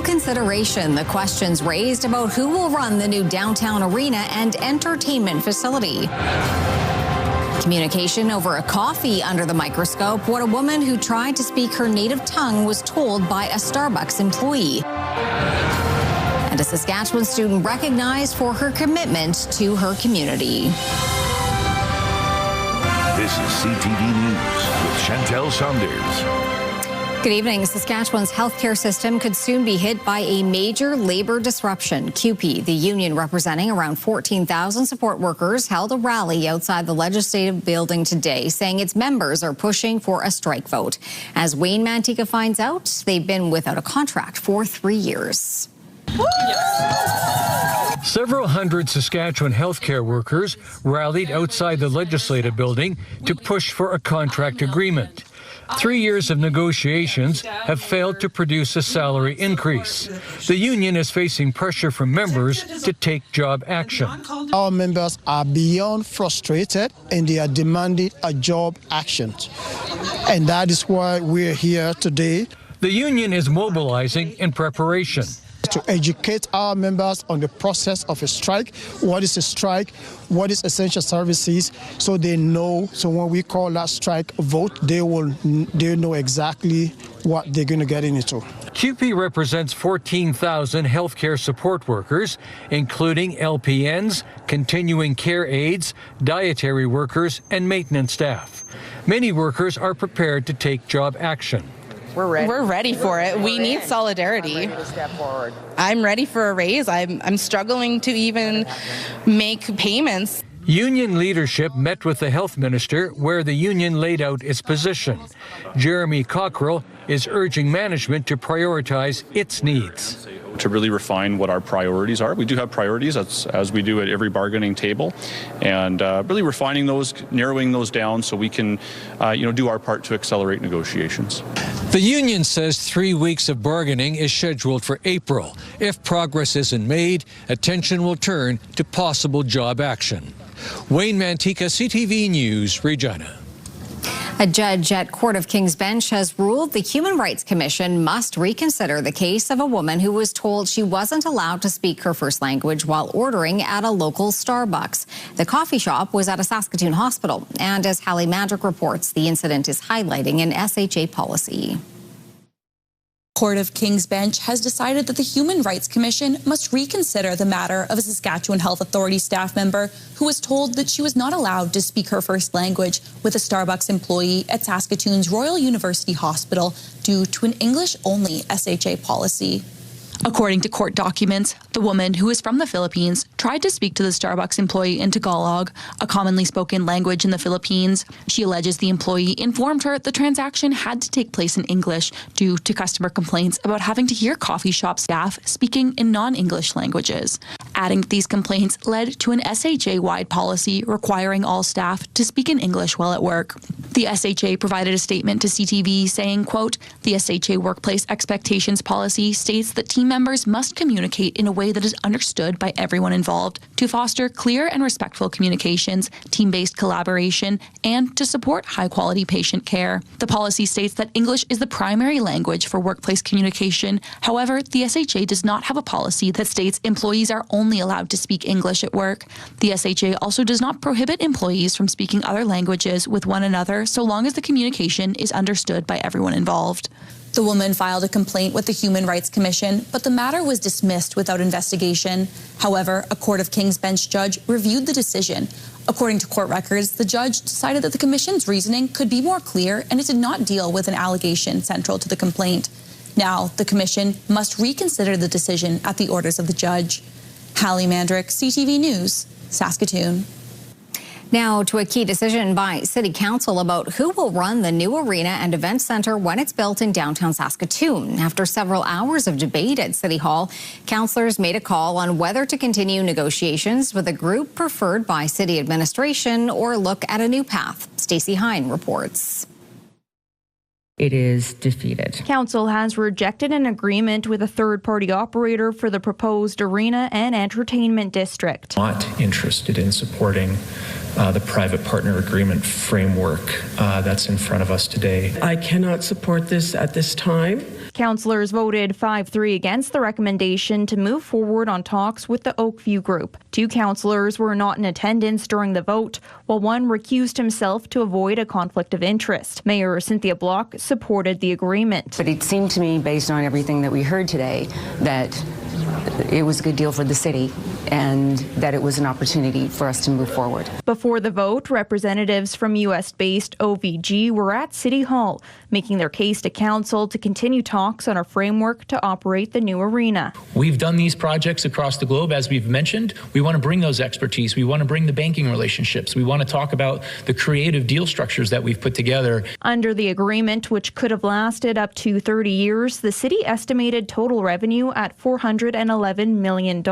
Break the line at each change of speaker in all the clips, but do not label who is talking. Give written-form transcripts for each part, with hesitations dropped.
consideration the questions raised about who will run the new downtown arena and entertainment facility. Communication over a coffee under the microscope, what a woman who tried to speak her native tongue was told by a Starbucks employee. And a Saskatchewan student recognized for her commitment to her community.
This is CTV News with Chantel Saunders.
Good evening. Saskatchewan's healthcare system could soon be hit by a major labor disruption. CUPE, the union representing around 14,000 support workers, held a rally outside the Legislative Building today, saying its members are pushing for a strike vote. As Wayne Mantika finds out, they've been without a contract for 3 years.
Several hundred Saskatchewan healthcare workers rallied outside the Legislative Building to push for a contract agreement. 3 years of negotiations have failed to produce a salary increase. The union is facing pressure from members to take job action.
Our members are beyond frustrated and they are demanding a job action. And that is why we're here today.
The union is mobilizing in preparation
to educate our members on the process of a strike, what is a strike, what is essential services, so they know. So when we call that strike a vote, they know exactly what they're going to get into.
CUPE represents 14,000 healthcare support workers, including LPNs, continuing care aides, dietary workers, and maintenance staff. Many workers are prepared to take job action.
We're ready for it. We need solidarity. I'm ready for a raise. I'm struggling to even make payments.
Union leadership met with the health minister where the union laid out its position. Jeremy Cockrell is urging management to prioritize its needs.
To really refine what our priorities are. We do have priorities, as we do at every bargaining table, and really refining those, narrowing those down so we can do our part to accelerate negotiations.
The union says 3 weeks of bargaining is scheduled for April. If progress isn't made, attention will turn to possible job action. Wayne Mantika, CTV News, Regina.
A judge at Court of King's Bench has ruled the Human Rights Commission must reconsider the case of a woman who was told she wasn't allowed to speak her first language while ordering at a local Starbucks. The coffee shop was at a Saskatoon hospital, and as Hallie Mandrick reports, the incident is highlighting an SHA policy.
Court of King's Bench has decided that the Human Rights Commission must reconsider the matter of a Saskatchewan Health Authority staff member who was told that she was not allowed to speak her first language with a Starbucks employee at Saskatoon's Royal University Hospital due to an English-only SHA policy. According to court documents, the woman, who is from the Philippines, tried to speak to the Starbucks employee in Tagalog, a commonly spoken language in the Philippines. She alleges the employee informed her the transaction had to take place in English due to customer complaints about having to hear coffee shop staff speaking in non-English languages. Adding that these complaints led to an SHA-wide policy requiring all staff to speak in English while at work. The SHA provided a statement to CTV saying, quote, "The SHA workplace expectations policy states that team members must communicate in a way that is understood by everyone involved to foster clear and respectful communications, team-based collaboration, and to support high-quality patient care. The policy states that English is the primary language for workplace communication. However, the SHA does not have a policy that states employees are only allowed to speak English at work. The SHA also does not prohibit employees from speaking other languages with one another so long as the communication is understood by everyone involved." The woman filed a complaint with the Human Rights Commission, but the matter was dismissed without investigation. However, a Court of King's Bench judge reviewed the decision. According to court records, the judge decided that the commission's reasoning could be more clear and it did not deal with an allegation central to the complaint. Now, the commission must reconsider the decision at the orders of the judge. Hallie Mandrick, CTV News, Saskatoon.
Now to a key decision by City Council about who will run the new arena and event centre when it's built in downtown Saskatoon. After several hours of debate at City Hall, councillors made a call on whether to continue negotiations with a group preferred by City administration or look at a new path. Stacey Hine reports.
It is defeated.
Council has rejected an agreement with a third-party operator for the proposed arena and entertainment district.
Not interested in supporting the private partner agreement framework that's in front of us today.
I cannot support this at this time.
Councillors voted 5-3 against the recommendation to move forward on talks with the Oakview Group. 2 councillors were not in attendance during the vote, while one recused himself to avoid a conflict of interest. Mayor Cynthia Block supported the agreement.
But it seemed to me, based on everything that we heard today, that it was a good deal for the city and that it was an opportunity for us to move forward.
Before the vote, representatives from U.S.-based OVG were at City Hall, making their case to Council to continue talks on a framework to operate the new arena.
We've done these projects across the globe, as we've mentioned. We want to bring those expertise. We want to bring the banking relationships. We want to talk about the creative deal structures that we've put together.
Under the agreement, which could have lasted up to 30 years, the city estimated total revenue at $411 million,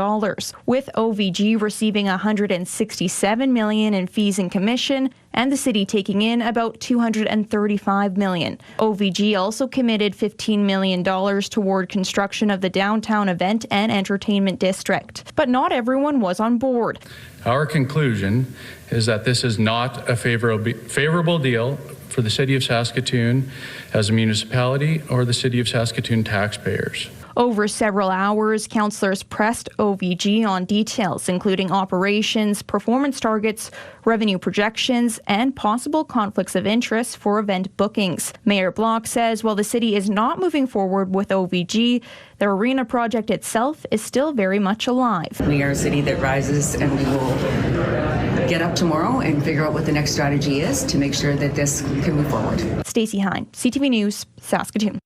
with OVG receiving $167 million in fees and commission, and the city taking in about $235 million. OVG also committed $15 million toward construction of the downtown event and entertainment district. But not everyone was on board.
Our conclusion is that this is not a favorable deal for the City of Saskatoon as a municipality or the City of Saskatoon taxpayers.
Over several hours, councillors pressed OVG on details, including operations, performance targets, revenue projections, and possible conflicts of interest for event bookings. Mayor Block says while the city is not moving forward with OVG, the arena project itself is still very much alive.
We are a city that rises, and we will get up tomorrow and figure out what the next strategy is to make sure that this can move forward.
Stacey Hine, CTV News, Saskatoon.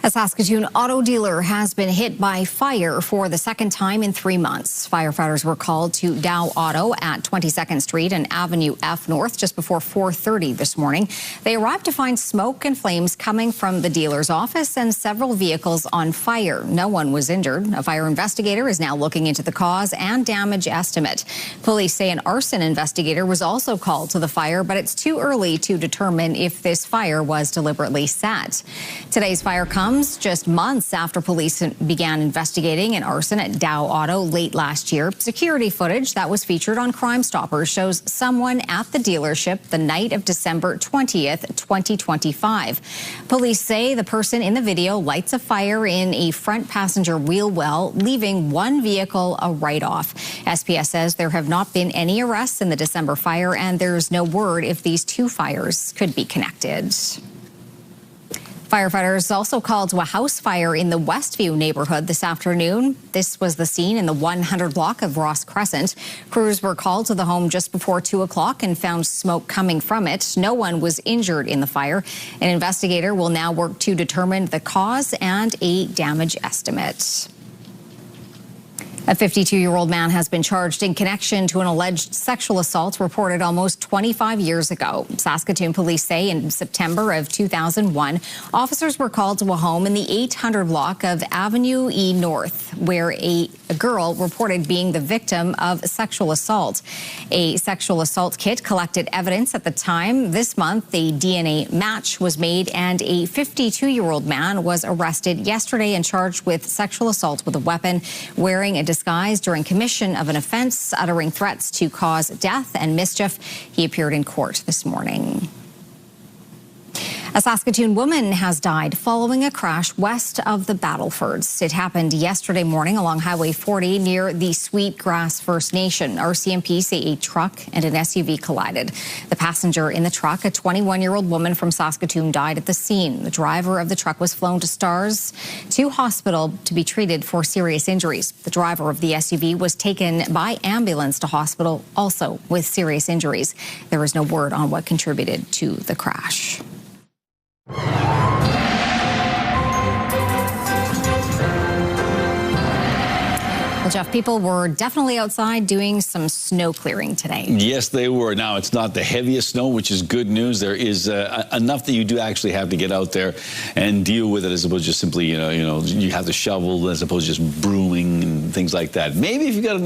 A Saskatoon auto dealer has been hit by fire for the second time in 3 months. Firefighters were called to Dow Auto at 22nd Street and Avenue F North just before 4:30 this morning. They arrived to find smoke and flames coming from the dealer's office and several vehicles on fire. No one was injured. A fire investigator is now looking into the cause and damage estimate. Police say an arson investigator was also called to the fire, but it's too early to determine if this fire was deliberately set. Today's fire comes just months after police began investigating an arson at Dow Auto late last year. Security footage that was featured on Crime Stoppers shows someone at the dealership the night of December 20th, 2025. Police say the person in the video lights a fire in a front passenger wheel well, leaving one vehicle a write-off. SPS says there have not been any arrests in the December fire, and there's no word if these 2 fires could be connected. Firefighters also called to a house fire in the Westview neighborhood this afternoon. This was the scene in the 100 block of Ross Crescent. Crews were called to the home just before 2 o'clock and found smoke coming from it. No one was injured in the fire. An investigator will now work to determine the cause and a damage estimate. A 52-year-old man has been charged in connection to an alleged sexual assault reported almost 25 years ago. Saskatoon police say in September of 2001, officers were called to a home in the 800 block of Avenue E North, where a girl reported being the victim of sexual assault. A sexual assault kit collected evidence at the time. This month, a DNA match was made, and a 52-year-old man was arrested yesterday and charged with sexual assault with a weapon, wearing a disguise during commission of an offense, uttering threats to cause death and mischief. He appeared in court this morning. A Saskatoon woman has died following a crash west of the Battlefords. It happened yesterday morning along Highway 40 near the Sweetgrass First Nation. RCMP say a truck and an SUV collided. The passenger in the truck, a 21-year-old woman from Saskatoon, died at the scene. The driver of the truck was flown to Stars to hospital to be treated for serious injuries. The driver of the SUV was taken by ambulance to hospital, also with serious injuries. There is no word on what contributed to the crash. Well, Jeff, people were definitely outside doing some snow clearing today.
Yes, they were. Now, it's not the heaviest snow, which is good news. There is enough that you do actually have to get out there and deal with it, as opposed to just simply, you have to shovel as opposed to just brooming and things like that. Maybe if you got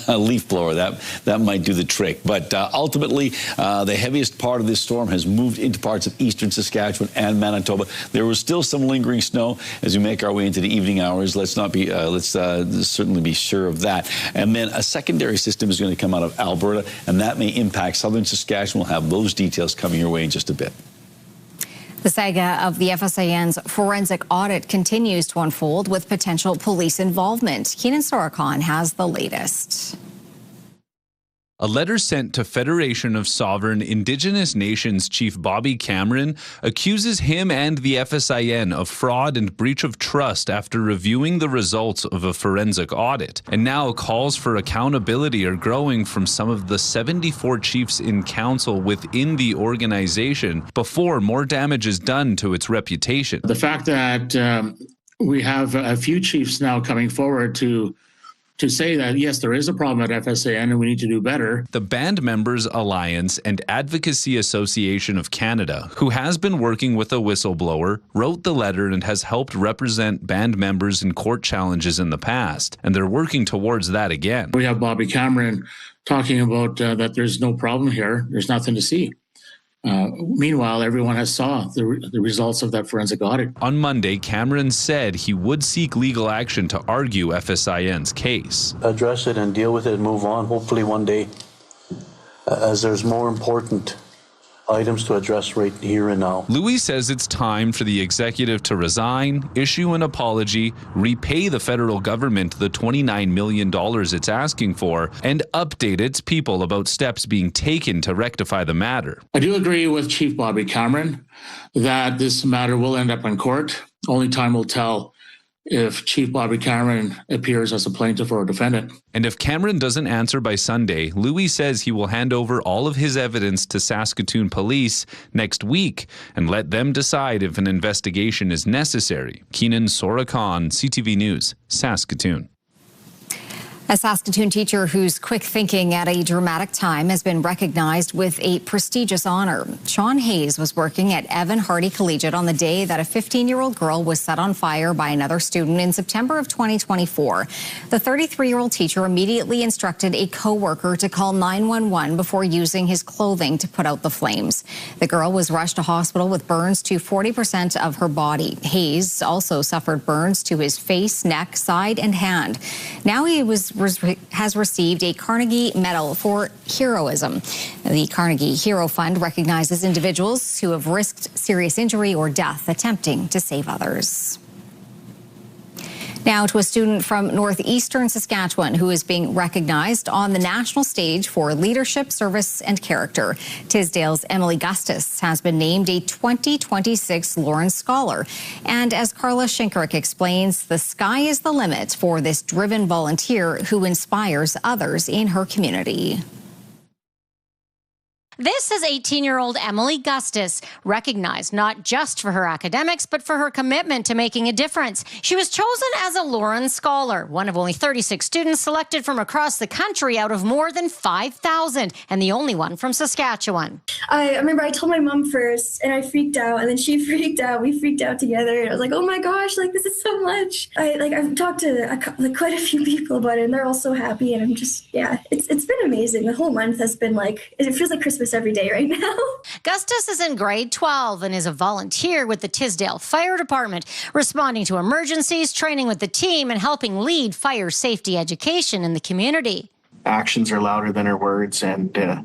a leaf blower, that might do the trick. But ultimately, the heaviest part of this storm has moved into parts of eastern Saskatchewan and Manitoba. There was still some lingering snow as we make our way into the evening hours. Let's certainly be sure of that. And then a secondary system is going to come out of Alberta, and that may impact southern Saskatchewan. We'll have those details coming your way in just a bit.
The saga of the FSIN's forensic audit continues to unfold with potential police involvement. Keenan Sorokhan has the latest.
A letter sent to Federation of Sovereign Indigenous Nations Chief Bobby Cameron accuses him and the FSIN of fraud and breach of trust after reviewing the results of a forensic audit. And now calls for accountability are growing from some of the 74 chiefs in council within the organization before more damage is done to its reputation.
The fact that we have a few chiefs now coming forward to say that, yes, there is a problem at FSIN and we need to do better.
The Band Members Alliance and Advocacy Association of Canada, who has been working with a whistleblower, wrote the letter and has helped represent band members in court challenges in the past, and they're working towards that again.
We have Bobby Cameron talking about that there's no problem here, there's nothing to see. Meanwhile, everyone has saw the results of that forensic audit.
On Monday, Cameron said he would seek legal action to argue FSIN's case.
Address it and deal with it and move on, hopefully one day, as there's more important items to address right here and now.
Louis says it's time for the executive to resign, issue an apology, repay the federal government the $29 million it's asking for, and update its people about steps being taken to rectify the matter.
I do agree with Chief Bobby Cameron that this matter will end up in court. Only time will tell if Chief Bobby Cameron appears as a plaintiff or a defendant.
And if Cameron doesn't answer by Sunday, Louis says he will hand over all of his evidence to Saskatoon police next week and let them decide if an investigation is necessary. Keenan Sorokhan, CTV News, Saskatoon.
A Saskatoon teacher whose quick thinking at a dramatic time has been recognized with a prestigious honor. Sean Hayes was working at Evan Hardy Collegiate on the day that a 15-year-old girl was set on fire by another student in September of 2024. The 33-year-old teacher immediately instructed a co-worker to call 911 before using his clothing to put out the flames. The girl was rushed to hospital with burns to 40% of her body. Hayes also suffered burns to his face, neck, side, and hand. Now he has received a Carnegie Medal for heroism. The Carnegie Hero Fund recognizes individuals who have risked serious injury or death attempting to save others. Now to a student from northeastern Saskatchewan who is being recognized on the national stage for leadership, service, and character. Tisdale's Emily Gustus has been named a 2026 Lawrence Scholar. And as Carla Shinkerick explains, the sky is the limit for this driven volunteer who inspires others in her community.
This is 18-year-old Emily Gustus, recognized not just for her academics, but for her commitment to making a difference. She was chosen as a Lawrence Scholar, one of only 36 students selected from across the country out of more than 5,000, and the only one from Saskatchewan.
I remember I told my mom first, and I freaked out, and then she freaked out. We freaked out together, and I was like, oh my gosh, like, this is so much. I've talked to quite a few people about it, and they're all so happy, and I'm just, yeah, it's been amazing. The whole month has been like, it feels like Christmas every day right now.
Gustus is in grade 12 and is a volunteer with the Tisdale Fire Department, responding to emergencies, training with the team, and helping lead fire safety education in the community.
Actions are louder than her words, and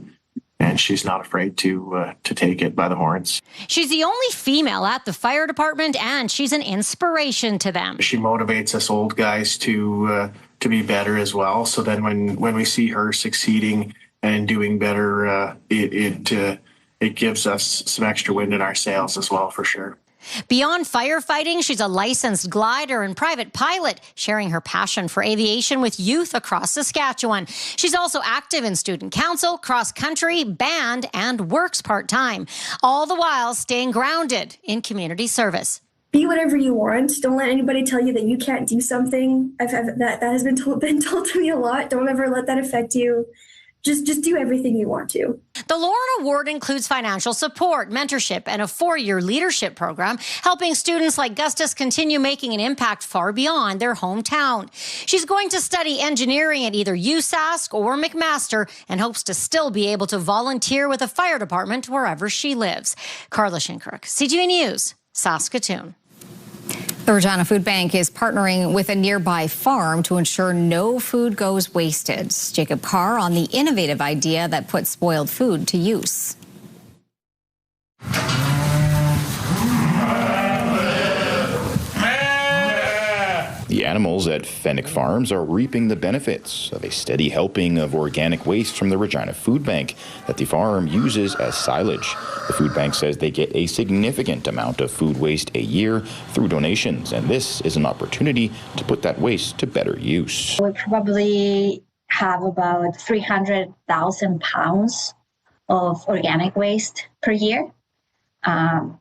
she's not afraid to take it by the horns.
She's the only female at the fire department, and she's an inspiration to them.
She motivates us old guys to be better as well. So then when we see her succeeding and doing better, it gives us some extra wind in our sails as well, for sure.
Beyond firefighting, she's a licensed glider and private pilot, sharing her passion for aviation with youth across Saskatchewan. She's also active in student council, cross-country, band, and works part-time, all the while staying grounded in community service.
Be whatever you want. Don't let anybody tell you that you can't do something. That has been told to me a lot. Don't ever let that affect you. Just do everything you want to.
The Lauren Award includes financial support, mentorship, and a 4-year leadership program, helping students like Gustus continue making an impact far beyond their hometown. She's going to study engineering at either USask or McMaster and hopes to still be able to volunteer with the fire department wherever she lives. Carla Shinkerick, CTV News, Saskatoon.
The Regina Food Bank is partnering with a nearby farm to ensure no food goes wasted. Jacob Carr on the innovative idea that puts spoiled food to use.
animals at Fenwick Farms are reaping the benefits of a steady helping of organic waste from the Regina Food Bank that the farm uses as silage. The food bank says they get a significant amount of food waste a year through donations, and this is an opportunity to put that waste to better use.
We probably have about 300,000 pounds of organic waste per year.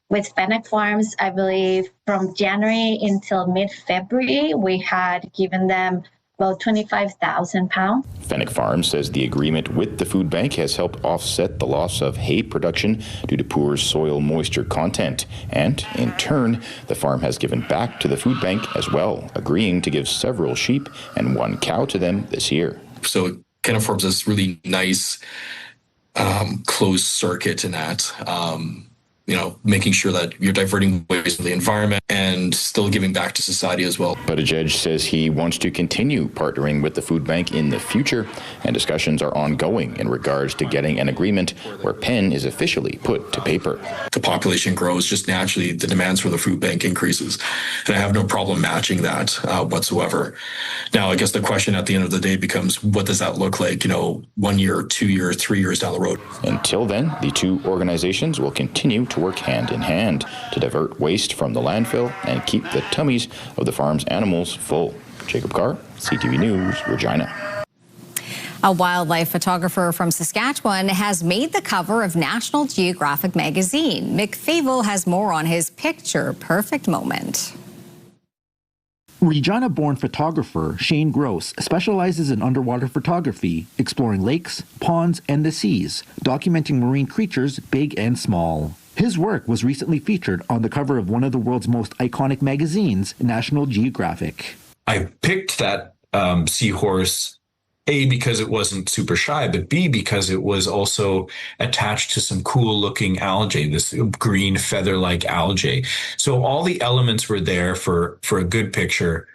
With Fenwick Farms, I believe from January until mid-February, we had given them about 25,000 pounds.
Fenwick Farms says the agreement with the food bank has helped offset the loss of hay production due to poor soil moisture content. And in turn, the farm has given back to the food bank as well, agreeing to give several sheep and one cow to them this year.
So it kind of forms this really nice closed circuit in that. Making sure that you're diverting waste from the environment and still giving back to society as well.
Buttigieg says he wants to continue partnering with the food bank in the future, and discussions are ongoing in regards to getting an agreement where pen is officially put to paper.
The population grows, just naturally the demands for the food bank increases, and I have no problem matching that whatsoever. Now, I guess the question at the end of the day becomes, what does that look like, 1 year, 2 years, 3 years down the road?
Until then, the two organizations will continue to work hand in hand to divert waste from the landfill and keep the tummies of the farm's animals full. Jacob Carr, CTV News, Regina.
A wildlife photographer from Saskatchewan has made the cover of National Geographic magazine. Mick Favel has more on his picture-perfect moment.
Regina-born photographer Shane Gross specializes in underwater photography, exploring lakes, ponds, and the seas, documenting marine creatures big and small. His work was recently featured on the cover of one of the world's most iconic magazines, National Geographic.
I picked that seahorse, A, because it wasn't super shy, but B, because it was also attached to some cool looking algae, this green feather-like algae. So all the elements were there for a good picture.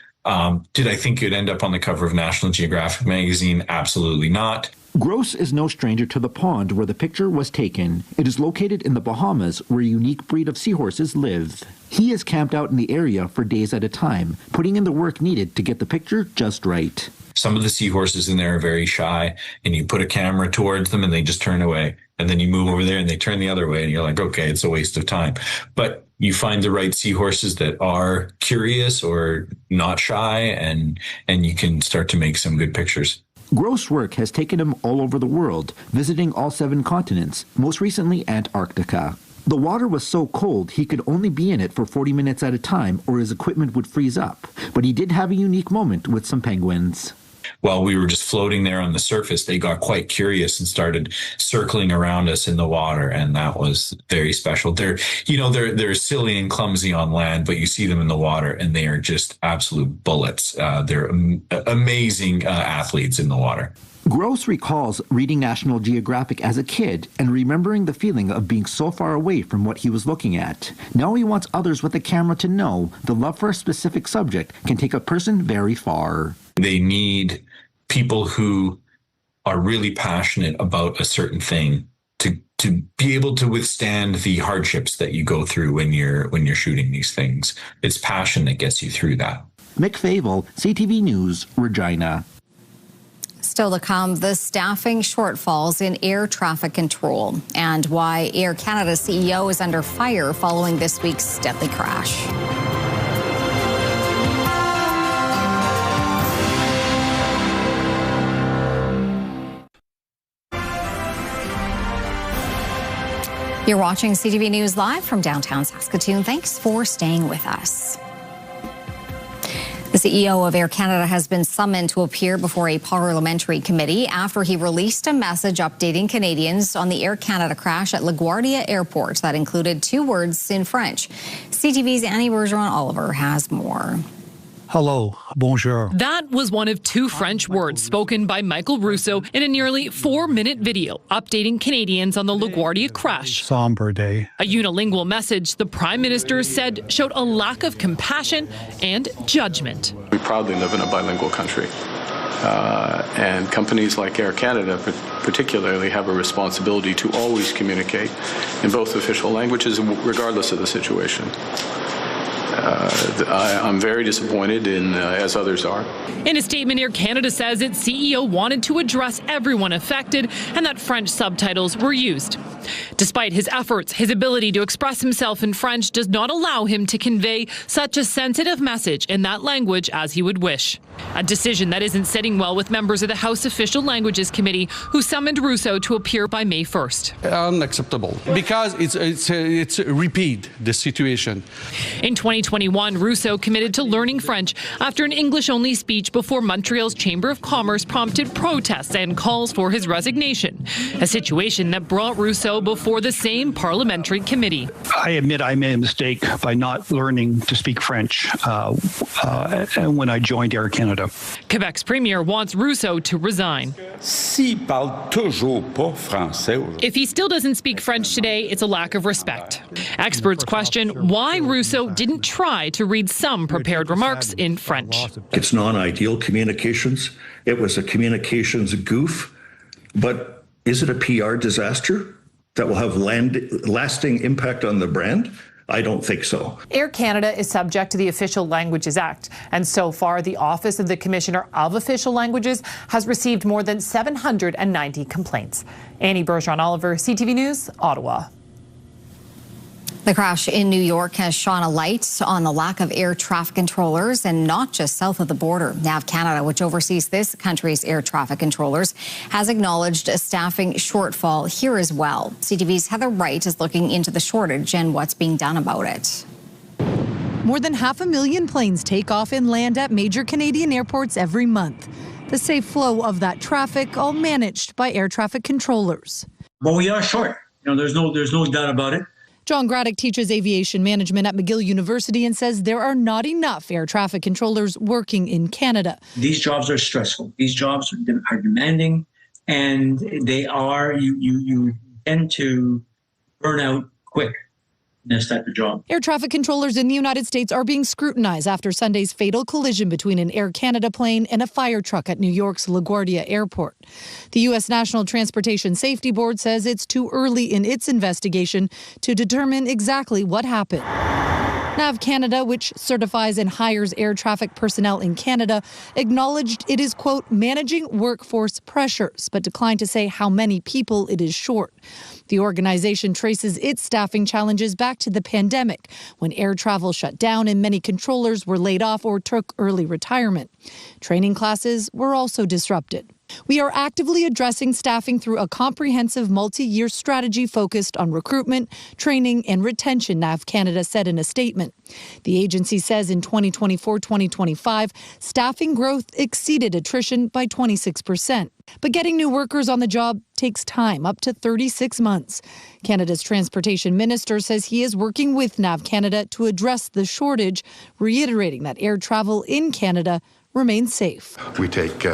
Did I think it'd end up on the cover of National Geographic magazine? Absolutely not.
Gross is no stranger to the pond where the picture was taken. It is located in the Bahamas, where a unique breed of seahorses live. He has camped out in the area for days at a time, putting in the work needed to get the picture just right.
Some of the seahorses in there are very shy, and you put a camera towards them and they just turn away. And then you move over there and they turn the other way, and you're like, okay, it's a waste of time. But you find the right seahorses that are curious or not shy, and you can start to make some good pictures.
Gross' work has taken him all over the world, visiting all 7 continents, most recently Antarctica. The water was so cold he could only be in it for 40 minutes at a time or his equipment would freeze up. But he did have a unique moment with some penguins.
While we were just floating there on the surface, they got quite curious and started circling around us in the water, and that was very special. They're silly and clumsy on land, but you see them in the water, and they are just absolute bullets. They're amazing athletes in the water.
Gross recalls reading National Geographic as a kid and remembering the feeling of being so far away from what he was looking at. Now he wants others with a camera to know the love for a specific subject can take a person very far.
They need people who are really passionate about a certain thing to be able to withstand the hardships that you go through when you're shooting these things. It's passion that gets you through that.
Mick Favel, CTV News, Regina.
Still to come, the staffing shortfalls in air traffic control and why Air Canada CEO is under fire following this week's deadly crash. You're watching CTV News Live from downtown Saskatoon. Thanks for staying with us. The CEO of Air Canada has been summoned to appear before a parliamentary committee after he released a message updating Canadians on the Air Canada crash at LaGuardia Airport that included 2 words in French. CTV's Annie Bergeron-Oliver has more.
Hello, bonjour.
That was one of 2 French words spoken by Michael Russo in a nearly 4-minute video updating Canadians on the LaGuardia crash.
Somber day.
A unilingual message the Prime Minister said showed a lack of compassion and judgment.
We proudly live in a bilingual country. And companies like Air Canada particularly have a responsibility to always communicate in both official languages regardless of the situation. I'm very disappointed, as others are.
In a statement, Air Canada says its CEO wanted to address everyone affected and that French subtitles were used. Despite his efforts, his ability to express himself in French does not allow him to convey such a sensitive message in that language as he would wish. A decision that isn't sitting well with members of the House Official Languages Committee, who summoned Russo to appear by May 1st.
Unacceptable, because it's repeat the situation.
In 2021, Russo committed to learning French after an English-only speech before Montreal's Chamber of Commerce prompted protests and calls for his resignation, a situation that brought Russo before the same parliamentary committee.
I admit I made a mistake by not learning to speak French when I joined Air Canada.
Quebec's premier wants Russo to resign. If he still doesn't speak French today, it's a lack of respect. Experts question why Russo didn't try to read some prepared remarks in French.
It's non-ideal communications. It was a communications goof, but is it a PR disaster that will have lasting impact on the brand? I don't think so.
Air Canada is subject to the Official Languages Act, and so far the Office of the Commissioner of Official Languages has received more than 790 complaints. Annie Bergeron-Oliver, CTV News, Ottawa.
The crash in New York has shone a light on the lack of air traffic controllers, and not just south of the border. NAV Canada, which oversees this country's air traffic controllers, has acknowledged a staffing shortfall here as well. CTV's Heather Wright is looking into the shortage and what's being done about it.
More than 500,000 planes take off and land at major Canadian airports every month. The safe flow of that traffic all managed by air traffic controllers.
But we are short. There's no doubt about it.
John Graddick teaches aviation management at McGill University and says there are not enough air traffic controllers working in Canada.
These jobs are stressful. These jobs are demanding, and they are, you tend to burn out quick in this type of job.
Air traffic controllers in the United States are being scrutinized after Sunday's fatal collision between an Air Canada plane and a fire truck at New York's LaGuardia Airport. The U.S. National Transportation Safety Board says it's too early in its investigation to determine exactly what happened. NAV Canada, which certifies and hires air traffic personnel in Canada, acknowledged it is, quote, managing workforce pressures, but declined to say how many people it is short. The organization traces its staffing challenges back to the pandemic, when air travel shut down and many controllers were laid off or took early retirement. Training classes were also disrupted. We are actively addressing staffing through a comprehensive multi-year strategy focused on recruitment, training, and retention, NAV Canada said in a statement. The agency says in 2024-2025, staffing growth exceeded attrition by 26%. But getting new workers on the job takes time, up to 36 months. Canada's transportation minister says he is working with NAV Canada to address the shortage, reiterating that air travel in Canada remains safe.
We take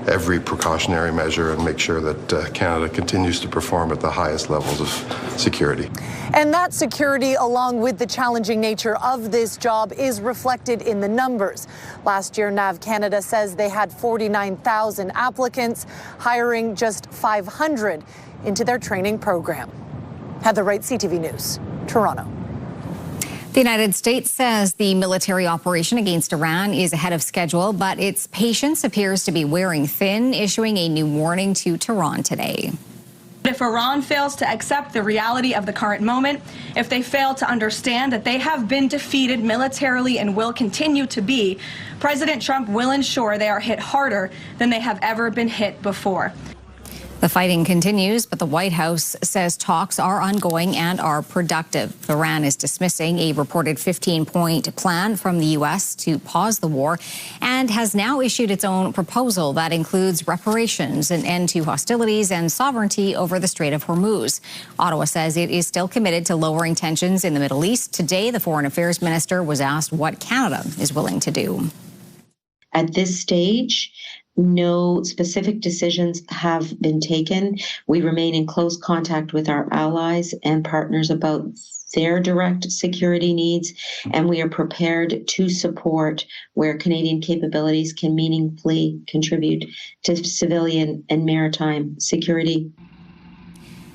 every precautionary measure and make sure that Canada continues to perform at the highest levels of security.
And that security, along with the challenging nature of this job, is reflected in the numbers. Last year, NAV Canada says they had 49,000 applicants, hiring just 500 into their training program. Heather Wright, CTV News, Toronto.
The United States says the military operation against Iran is ahead of schedule, but its patience appears to be wearing thin, issuing a new warning to Tehran today.
If Iran fails to accept the reality of the current moment, if they fail to understand that they have been defeated militarily and will continue to be, President Trump will ensure they are hit harder than they have ever been hit before.
The fighting continues, but the White House says talks are ongoing and are productive. Iran is dismissing a reported 15-point plan from the U.S. to pause the war and has now issued its own proposal that includes reparations, an end to hostilities, and sovereignty over the Strait of Hormuz. Ottawa says it is still committed to lowering tensions in the Middle East. Today, the Foreign Affairs Minister was asked what Canada is willing to do.
At this stage, no specific decisions have been taken. We remain in close contact with our allies and partners about their direct security needs, and we are prepared to support where Canadian capabilities can meaningfully contribute to civilian and maritime security.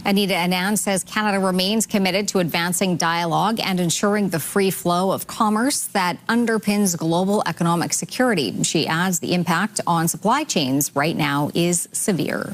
Anita Anand says Canada remains committed to advancing dialogue and ensuring the free flow of commerce that underpins global economic security. She adds the impact on supply chains right now is severe.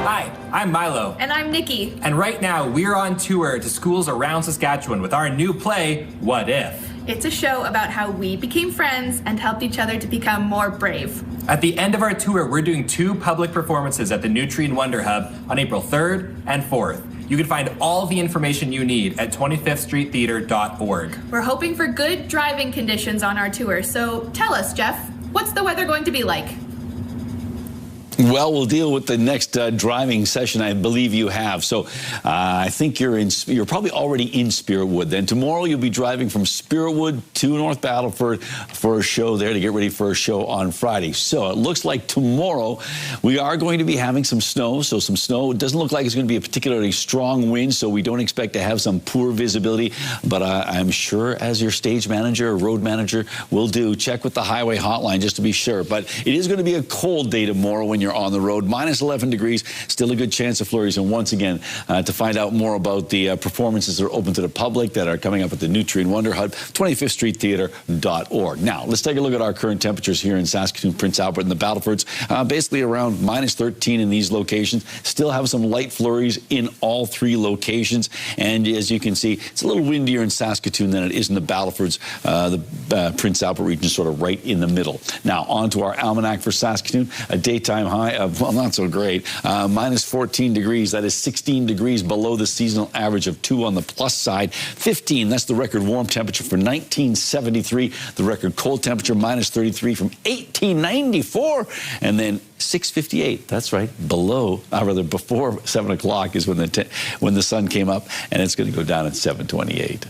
Hi, I'm Milo.
And I'm Nikki.
And right now, we're on tour to schools around Saskatchewan with our new play, What If?
It's a show about how we became friends and helped each other to become more brave.
At the end of our tour, we're doing 2 public performances at the Nutrien Wonder Hub on April 3rd and 4th. You can find all the information you need at 25thstreettheater.org.
We're hoping for good driving conditions on our tour, so tell us, Jeff, what's the weather going to be like?
Well, we'll deal with the next driving session. I believe you have. So I think you're probably already in Spiritwood. Then tomorrow you'll be driving from Spiritwood to North Battleford for a show there to get ready for a show on Friday. So it looks like tomorrow we are going to be having some snow. So some snow. It doesn't look like it's going to be a particularly strong wind, so we don't expect to have some poor visibility. But I'm sure as your stage manager or road manager will do, check with the highway hotline just to be sure. But it is going to be a cold day tomorrow when you're on the road. Minus 11 degrees, still a good chance of flurries. And once again, to find out more about the performances that are open to the public that are coming up at the Nutrien Wonder Hub, 25thstreettheater.org. Now, let's take a look at our current temperatures here in Saskatoon, Prince Albert, and the Battlefords. Basically around minus 13 in these locations. Still have some light flurries in all 3 locations. And as you can see, it's a little windier in Saskatoon than it is in the Battlefords. The Prince Albert region is sort of right in the middle. Now, on to our almanac for Saskatoon. A daytime high of, well, not so great, minus 14 degrees. That is 16 degrees below the seasonal average of 2 on the plus side. 15, that's the record warm temperature for 1973. The record cold temperature, minus 33 from 1894. And then 6:58, that's right, before 7 o'clock is when the sun came up, and it's going to go down at 7:28.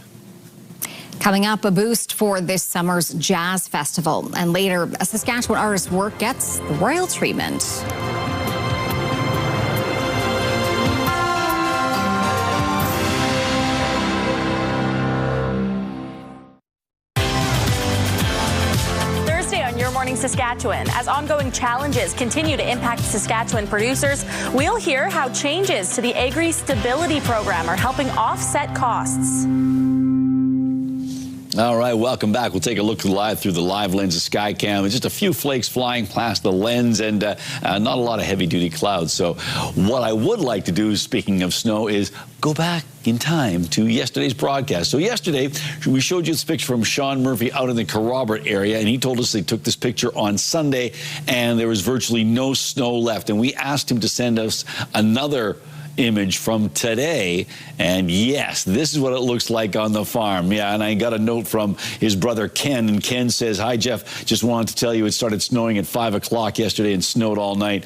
Coming up, a boost for this summer's Jazz Festival. And later, a Saskatchewan artist's work gets the royal treatment.
Thursday on Your Morning Saskatchewan, as ongoing challenges continue to impact Saskatchewan producers, we'll hear how changes to the Agri Stability Program are helping offset costs.
All right, welcome back. We'll take a look live through the live lens of Skycam. Just a few flakes flying past the lens and not a lot of heavy-duty clouds. So what I would like to do, speaking of snow, is go back in time to yesterday's broadcast. So yesterday, we showed you this picture from Sean Murphy out in the Carrobert area, and he told us they took this picture on Sunday, and there was virtually no snow left. And we asked him to send us another image from today, and yes, this is what it looks like on the farm. Yeah, and I got a note from his brother Ken, and Ken says, "Hi Jeff, just wanted to tell you it started snowing at 5 o'clock yesterday and snowed all night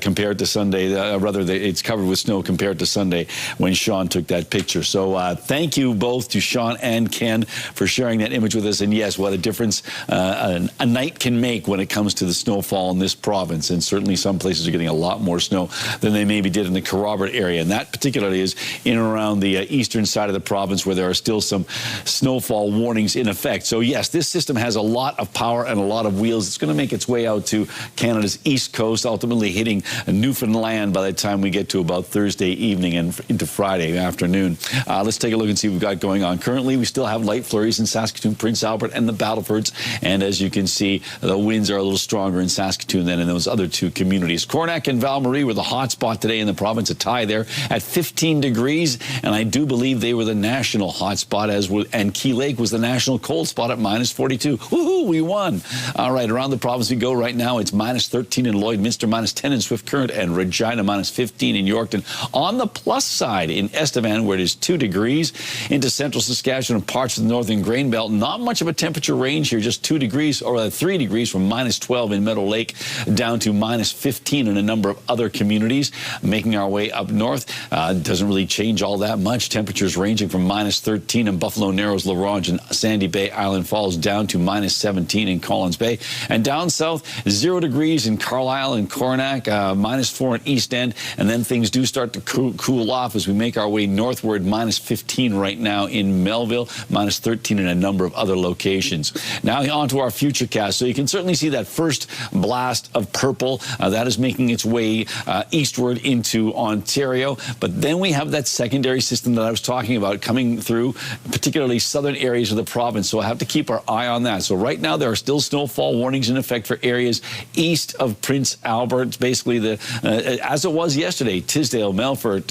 compared to Sunday. It's covered with snow compared to Sunday when Sean took that picture." So thank you both to Sean and Ken for sharing that image with us. And yes, what a difference a night can make when it comes to the snowfall in this province. And certainly some places are getting a lot more snow than they maybe did in the Carrobert area, and that particularly is in and around the eastern side of the province where there are still some snowfall warnings in effect. So yes, this system has a lot of power and a lot of wheels. It's going to make its way out to Canada's east coast, ultimately hitting Newfoundland by the time we get to about Thursday evening and into Friday afternoon. Let's take a look and see what we've got going on. Currently, we still have light flurries in Saskatoon, Prince Albert, and the Battlefords, and as you can see, the winds are a little stronger in Saskatoon than in those other 2 communities. Cornac and Val-Marie were the hot spot today in the province, a tie there at 15 degrees, and I do believe they were the national hot spot, and Key Lake was the national cold spot at minus 42. Woohoo, we won. All right, around the province we go right now. It's minus 13 in Lloydminster, minus 10 in Swift Current, and Regina, minus 15 in Yorkton. On the plus side in Estevan, where it is 2 degrees, into central Saskatchewan and parts of the northern grain belt, not much of a temperature range here, just 2 degrees, or 3 degrees from minus 12 in Meadow Lake down to minus 15 in a number of other communities. Making our way up up north. Doesn't really change all that much. Temperatures ranging from -13 in Buffalo Narrows, La Ronge, and Sandy Bay, Island Falls, down to -17 in Collins Bay. And down south, 0 degrees in Carlisle and Coronach, -4 in East End. And then things do start to cool off as we make our way northward. -15 right now in Melville, -13 in a number of other locations. Now on to our futurecast. So you can certainly see that first blast of purple. That is making its way eastward into Ontario. But then we have that secondary system that I was talking about coming through, particularly southern areas of the province. So I have to keep our eye on that. So right now there are still snowfall warnings in effect for areas east of Prince Albert. It's basically as it was yesterday, Tisdale, Melfort,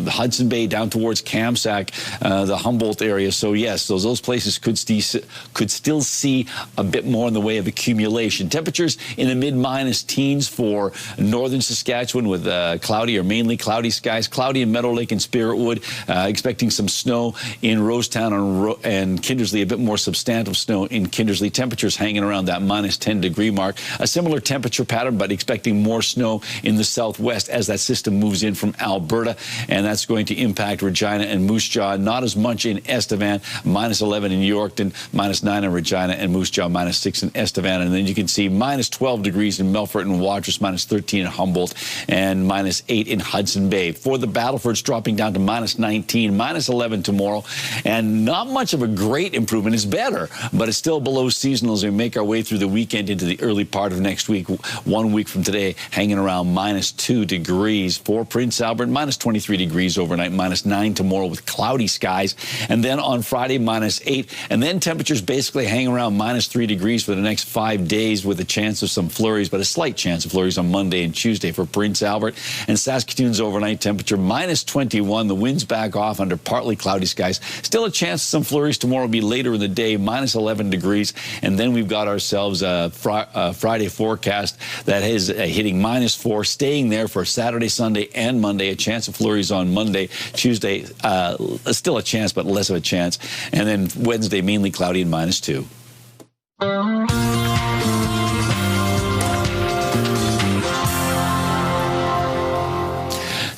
Hudson Bay down towards Kamsack, the Humboldt area. So yes, those places could still see a bit more in the way of accumulation. Temperatures in the mid-minus teens for northern Saskatchewan with cloudy or mainly cloudy skies. Cloudy in Meadow Lake and Spiritwood. Expecting some snow in Rosetown and Kindersley. A bit more substantive snow in Kindersley. Temperatures hanging around that -10 degree mark. A similar temperature pattern, but expecting more snow in the southwest as that system moves in from Alberta. And that's going to impact Regina and Moose Jaw. Not as much in Estevan. -11 in Yorkton. -9 in Regina and Moose Jaw. -6 in Estevan. And then you can see -12 degrees in Melfort and Watrous. -13 in Humboldt. And -8 in Hudson Bay. For the Battlefords, dropping down to -19, -11 tomorrow. And not much of a great improvement. It's better, but it's still below seasonal as we make our way through the weekend into the early part of next week. 1 week from today, hanging around -2 degrees. For Prince Albert, -23 degrees overnight, -9 tomorrow with cloudy skies. And then on Friday, -8. And then temperatures basically hang around -3 degrees for the next 5 days with a chance of some flurries, but a slight chance of flurries on Monday and Tuesday for Prince Albert. And Saskatoon's overnight temperature, -21. The wind's back off under partly cloudy skies. Still a chance of some flurries tomorrow, will be later in the day, -11 degrees. And then we've got ourselves a Friday forecast that is hitting -4, staying there for Saturday, Sunday, and Monday. A chance of flurries on Monday. Tuesday, still a chance, but less of a chance. And then Wednesday, mainly cloudy and -2.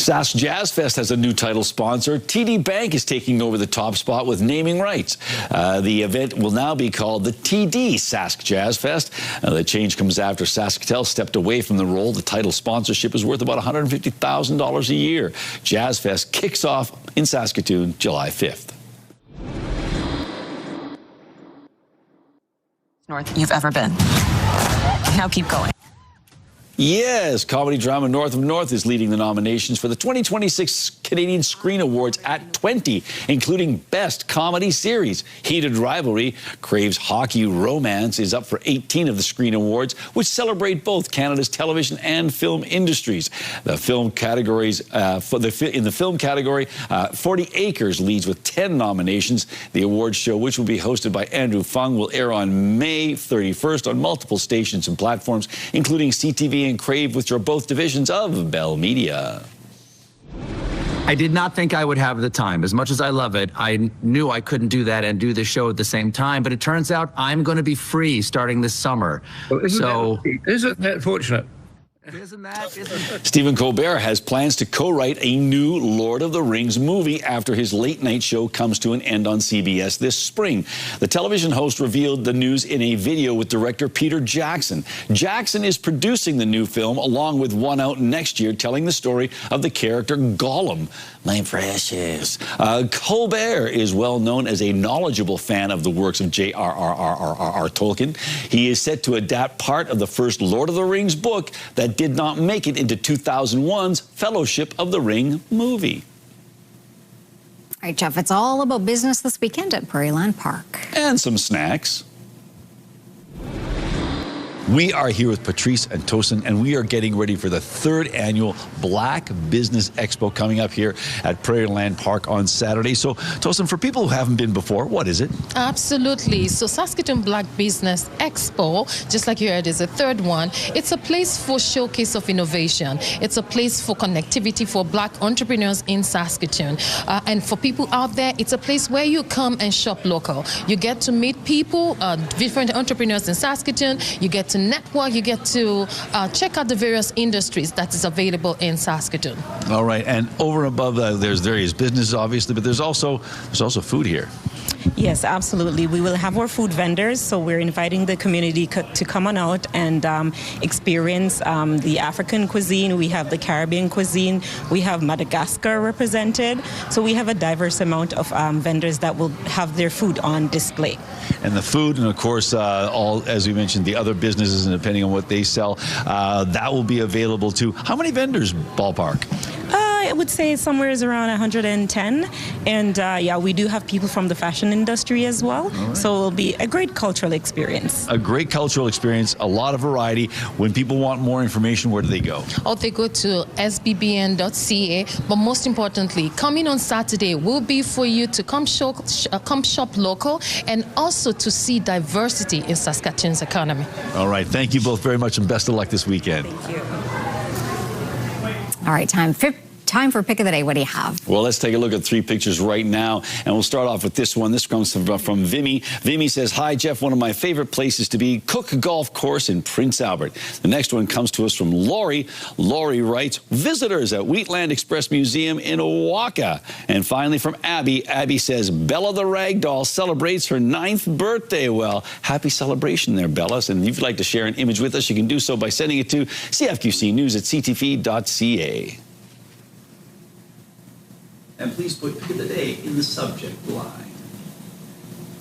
Sask Jazz Fest has a new title sponsor. TD Bank is taking over the top spot with naming rights. The event will now be called the TD Sask Jazz Fest. The change comes after Sasktel stepped away from the role. The title sponsorship is worth about $150,000 a year. Jazz Fest kicks off in Saskatoon July 5th.
North you've ever been. Now keep going.
Yes, comedy drama North of North is leading the nominations for the 2026 Canadian Screen Awards at 20, including Best Comedy Series. Heated Rivalry, Crave's Hockey Romance, is up for 18 of the Screen Awards, which celebrate both Canada's television and film industries. The film categories, in the film category, 40 Acres leads with 10 nominations. The awards show, which will be hosted by Andrew Fung, will air on May 31st on multiple stations and platforms, including CTV and Crave, which are both divisions of Bell Media.
I did not think I would have the time. As much as I love it, I knew I couldn't do that and do the show at the same time. But it turns out I'm going to be free starting this summer.
Well, isn't that fortunate?
Stephen Colbert has plans to co-write a new Lord of the Rings movie after his late-night show comes to an end on CBS this spring. The television host revealed the news in a video with director Peter Jackson. Jackson is producing the new film along with one out next year, telling the story of the character Gollum. My precious. Colbert is well known as a knowledgeable fan of the works of J.R.R. Tolkien. He is set to adapt part of the first Lord of the Rings book that did not make it into 2001's Fellowship of the Ring movie.
All right, Jeff, it's all about business this weekend at Prairieland Park.
And some snacks. We are here with Patrice and Tosin, and we are getting ready for the 3rd annual Black Business Expo coming up here at Prairieland Park on Saturday. So, Tosin, for people who haven't been before, what is it?
Absolutely. So, Saskatoon Black Business Expo, just like you heard, is the 3rd one. It's a place for showcase of innovation. It's a place for connectivity for Black entrepreneurs in Saskatoon. And for people out there, it's a place where you come and shop local. You get to meet people, different entrepreneurs in Saskatoon. You get to to network, you get to check out the various industries that is available in Saskatoon.
All right, and over and above that, there's various businesses, obviously, but there's also food here.
Yes, absolutely. We will have our food vendors, so we're inviting the community to come on out and experience the African cuisine. We have the Caribbean cuisine. We have Madagascar represented. So we have a diverse amount of vendors that will have their food on display.
And the food, and of course, all, as we mentioned, the other businesses, and depending on what they sell, that will be available too. How many vendors, ballpark?
I would say somewhere is around 110. And yeah, we do have people from the fashion industry as well. Right. So it'll be a great cultural experience.
A great cultural experience, a lot of variety. When people want more information, where do they go?
Oh, they go to sbbn.ca. But most importantly, coming on Saturday will be for you to come shop local and also to see diversity in Saskatchewan's economy.
All right. Thank you both very much and best of luck this weekend.
Thank you.
All right, time for Pick of the Day. What do you have?
Well, let's take a look at 3 pictures right now, and we'll start off with this one. This comes from Vimy. Vimy says, "Hi, Jeff. One of my favorite places to be, Cook Golf Course in Prince Albert." The next one comes to us from Lori. Lori writes, "Visitors at Wheatland Express Museum in Owaka." And finally from Abby. Abby says, "Bella the Ragdoll celebrates her 9th birthday." Well, happy celebration there, Bella. And if you'd like to share an image with us, you can do so by sending it to cfqcnews@ctv.ca. And please put Pick of the Day in the subject line.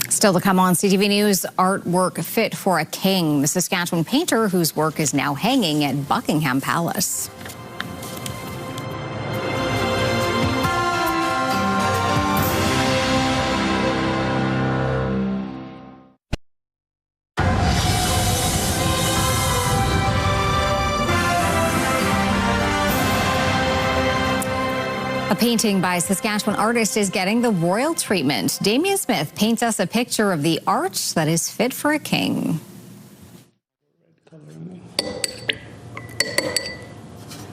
Still to come on CTV News, artwork fit for a king. The Saskatchewan painter whose work is now hanging at Buckingham Palace. A painting by Saskatchewan artist is getting the royal treatment. Damien Smith paints us a picture of the art that is fit for a king.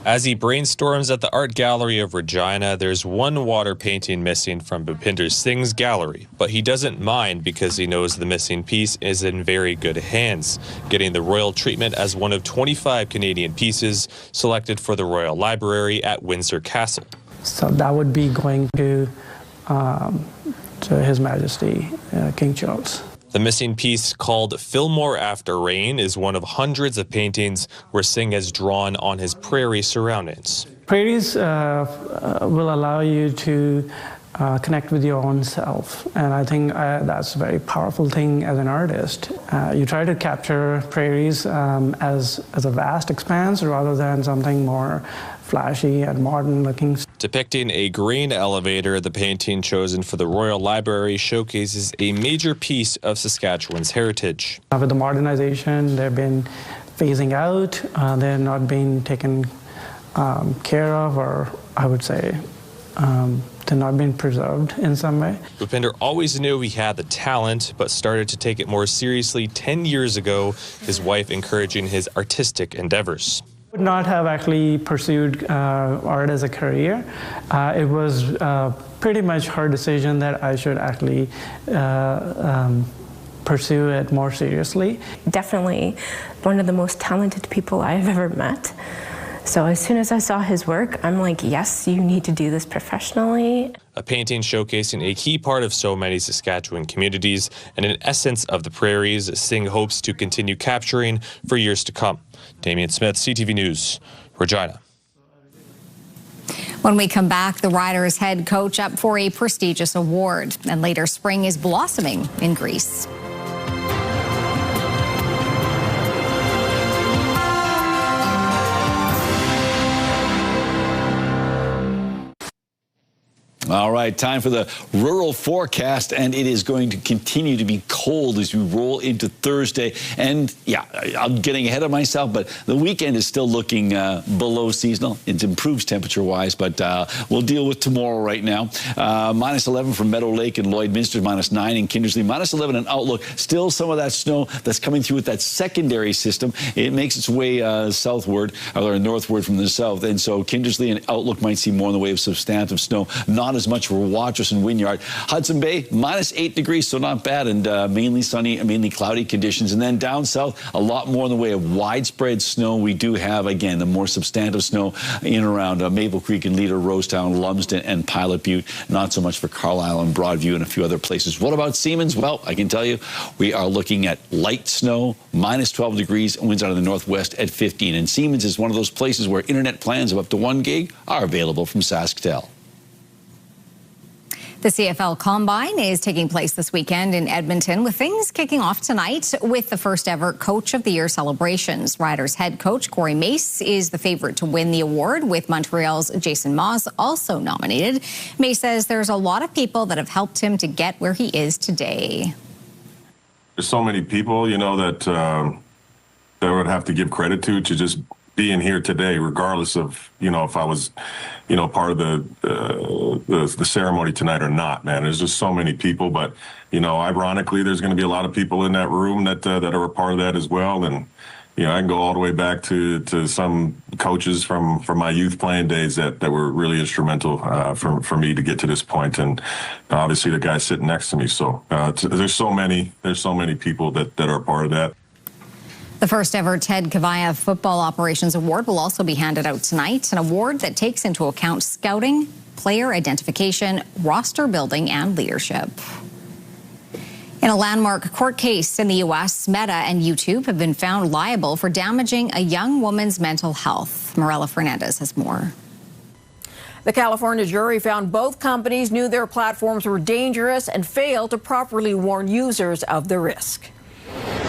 As he brainstorms at the Art Gallery of Regina, there's one water painting missing from Bhupinder Singh's gallery, but he doesn't mind because he knows the missing piece is in very good hands, getting the royal treatment as one of 25 Canadian pieces selected for the Royal Library at Windsor Castle.
So that would be going to His Majesty King Charles.
The missing piece, called Fillmore After Rain, is one of hundreds of paintings where Singh has drawn on his prairie surroundings.
Prairies will allow you to connect with your own self, and I think that's a very powerful thing as an artist. You try to capture prairies as a vast expanse rather than something more flashy and modern looking.
Depicting a grain elevator, the painting chosen for the Royal Library showcases a major piece of Saskatchewan's heritage.
With the modernization, they've been phasing out, they're not being taken care of, or I would say they're not being preserved in some way.
Bhupinder always knew he had the talent, but started to take it more seriously 10 years ago, his wife encouraging his artistic endeavors.
Would not have actually pursued art as a career. It was pretty much her decision that I should actually pursue it more seriously.
Definitely one of the most talented people I've ever met. So as soon as I saw his work, I'm like, yes, you need to do this professionally.
A painting showcasing a key part of so many Saskatchewan communities and an essence of the prairies Singh hopes to continue capturing for years to come. Damien Smith, CTV News, Regina.
When we come back, the Riders head coach up for a prestigious award. And later, spring is blossoming in Greece.
All right, time for the rural forecast, and it is going to continue to be cold as we roll into Thursday. And yeah, I'm getting ahead of myself, but the weekend is still looking below seasonal. It improves temperature-wise, but we'll deal with tomorrow right now. Minus 11 from Meadow Lake and Lloydminster, minus 9 in Kindersley, minus 11 in Outlook. Still some of that snow that's coming through with that secondary system. It makes its way southward or northward from the south, and so Kindersley and Outlook might see more in the way of substantive snow. Not as much much for Watrous and Wynyard. Hudson Bay, -8 degrees, so not bad, and mainly sunny, mainly cloudy conditions. And then down south, a lot more in the way of widespread snow. We do have, again, the more substantive snow in and around Maple Creek and Leader, Rosetown, Lumsden, and Pilot Butte. Not so much for Carlisle and Broadview and a few other places. What about Siemens? Well, I can tell you, we are looking at light snow, -12 degrees, winds out of the northwest at 15. And Siemens is one of those places where internet plans of up to 1 gig are available from SaskTel.
The CFL Combine is taking place this weekend in Edmonton, with things kicking off tonight with the first ever Coach of the Year celebrations. Riders head coach Corey Mace is the favorite to win the award, with Montreal's Jason Maas also nominated. Mace says there's a lot of people that have helped him to get where he is today.
There's so many people, you know, that I would have to give credit to just being here today, regardless of, you know, if I was, you know, part of the ceremony tonight or not, man. There's just so many people, but, you know, ironically, there's going to be a lot of people in that room that are a part of that as well. And, you know, I can go all the way back to some coaches from my youth playing days that were really instrumental for me to get to this point. And obviously the guy sitting next to me. So there's so many people that are a part of that.
The first ever Ted Kavayev Football Operations Award will also be handed out tonight, an award that takes into account scouting, player identification, roster building, and leadership. In a landmark court case in the U.S., Meta and YouTube have been found liable for damaging a young woman's mental health. Morella Fernandez has more.
The California jury found both companies knew their platforms were dangerous and failed to properly warn users of the risk.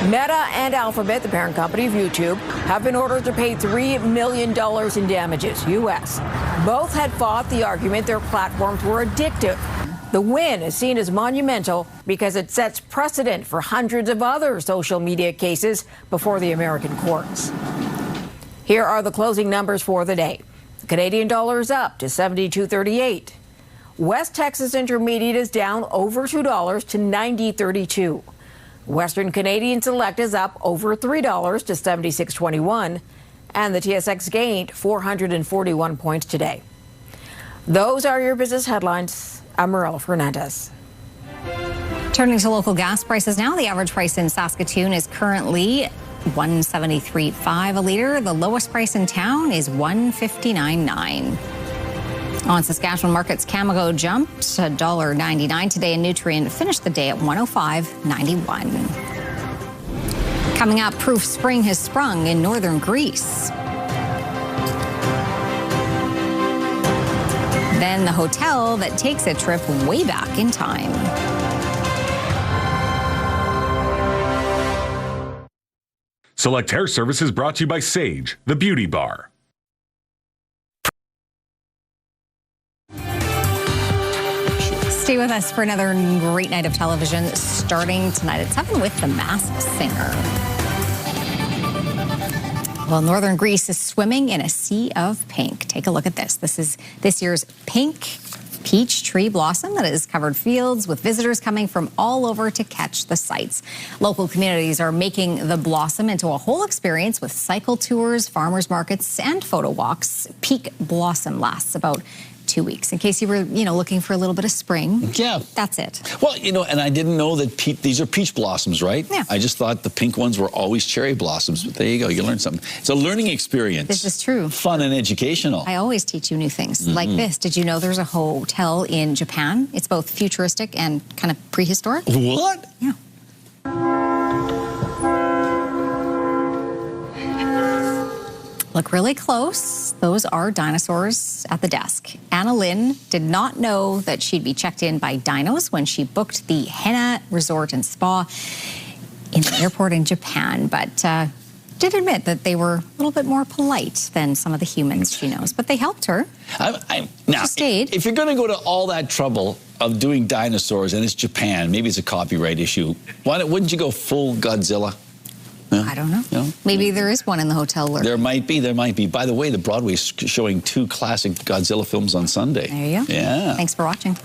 Meta and Alphabet, the parent company of YouTube, have been ordered to pay $3 million in damages, U.S. Both had fought the argument their platforms were addictive. The win is seen as monumental because it sets precedent for hundreds of other social media cases before the American courts. Here are the closing numbers for the day. The Canadian dollar is up to 72.38. West Texas Intermediate is down over $2 to 90.32. Western Canadian Select is up over $3 to 76.21, and the TSX gained 441 points today. Those are your business headlines. I'm Morella Fernandez.
Turning to local gas prices now, the average price in Saskatoon is currently $1.73.5 a liter. The lowest price in town is $1.59.9. On Saskatchewan markets, Cameco jumped to $1.99 today, and Nutrien finished the day at $105.91. Coming up, proof spring has sprung in northern Greece. Then the hotel that takes a trip way back in time.
Select Hair Services brought to you by Sage, the beauty bar.
Stay with us for another great night of television, starting tonight at 7 with The Masked Singer. Well, northern Greece is swimming in a sea of pink. Take a look at this. This is this year's pink peach tree blossom that has covered fields, with visitors coming from all over to catch the sights. Local communities are making the blossom into a whole experience with cycle tours, farmers markets, and photo walks. Peak blossom lasts about 2 weeks. In case you were, looking for a little bit of spring.
Yeah.
That's it.
Well, and I didn't know that these are peach blossoms, right?
Yeah.
I just thought the pink ones were always cherry blossoms. But there you go. You learned something. It's a learning experience.
This is true.
Fun and educational.
I always teach you new things. Like this. Did you know there's a hotel in Japan? It's both futuristic and kind of prehistoric.
What?
Yeah. Look really close. Those are dinosaurs at the desk. Anna Lynn did not know that she'd be checked in by dinos when she booked the Henna Resort and Spa in the airport in Japan, but did admit that they were a little bit more polite than some of the humans she knows, but they helped her.
Now,
she stayed.
If you're going to go to all that trouble of doing dinosaurs and it's Japan, maybe it's a copyright issue, wouldn't you go full Godzilla?
I don't know.
No?
Maybe there is one in the hotel lurk.
There might be. By the way, the Broadway's showing 2 classic Godzilla films on Sunday.
There you go.
Yeah.
Thanks for watching.